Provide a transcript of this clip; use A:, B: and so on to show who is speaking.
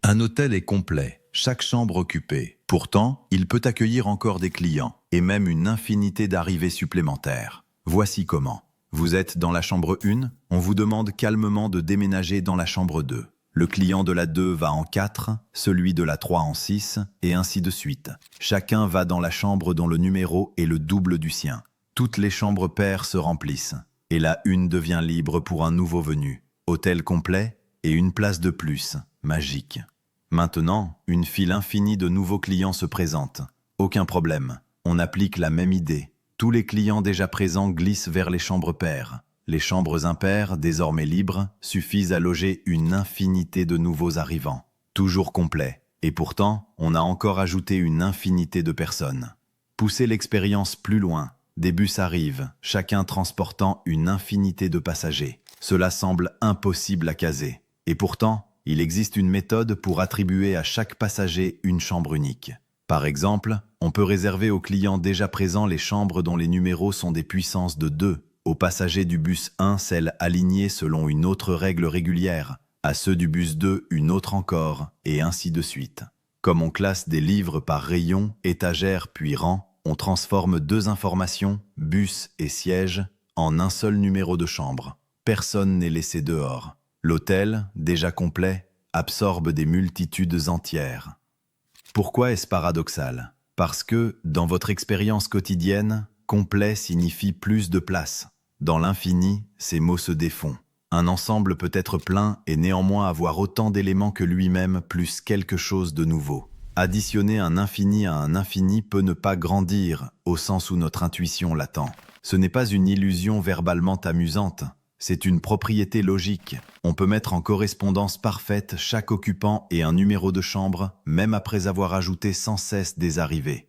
A: Un hôtel est complet, chaque chambre occupée. Pourtant, il peut accueillir encore des clients, et même une infinité d'arrivées supplémentaires. Voici comment. Vous êtes dans la chambre 1, on vous demande calmement de déménager dans la chambre 2. Le client de la 2 va en 4, celui de la 3 en 6, et ainsi de suite. Chacun va dans la chambre dont le numéro est le double du sien. Toutes les chambres paires se remplissent, et la 1 devient libre pour un nouveau venu. Hôtel complet et une place de plus, magique. Maintenant, une file infinie de nouveaux clients se présente. Aucun problème, on applique la même idée. Tous les clients déjà présents glissent vers les chambres paires. Les chambres impaires, désormais libres, suffisent à loger une infinité de nouveaux arrivants. Toujours complet. Et pourtant, on a encore ajouté une infinité de personnes. Poussez l'expérience plus loin. Des bus arrivent, chacun transportant une infinité de passagers. Cela semble impossible à caser. Et pourtant, il existe une méthode pour attribuer à chaque passager une chambre unique. Par exemple, on peut réserver aux clients déjà présents les chambres dont les numéros sont des puissances de 2, aux passagers du bus 1 celles alignées selon une autre règle régulière, à ceux du bus 2 une autre encore, et ainsi de suite. Comme on classe des livres par rayon, étagère puis rang, on transforme 2 informations, bus et siège, en un seul numéro de chambre. Personne n'est laissé dehors. L'hôtel, déjà complet, absorbe des multitudes entières. Pourquoi est-ce paradoxal? Parce que, dans votre expérience quotidienne, complet signifie plus de place. Dans l'infini, ces mots se défont. Un ensemble peut être plein et néanmoins avoir autant d'éléments que lui-même plus quelque chose de nouveau. Additionner un infini à un infini peut ne pas grandir, au sens où notre intuition l'attend. Ce n'est pas une illusion verbalement amusante. C'est une propriété logique. On peut mettre en correspondance parfaite chaque occupant et un numéro de chambre, même après avoir ajouté sans cesse des arrivées.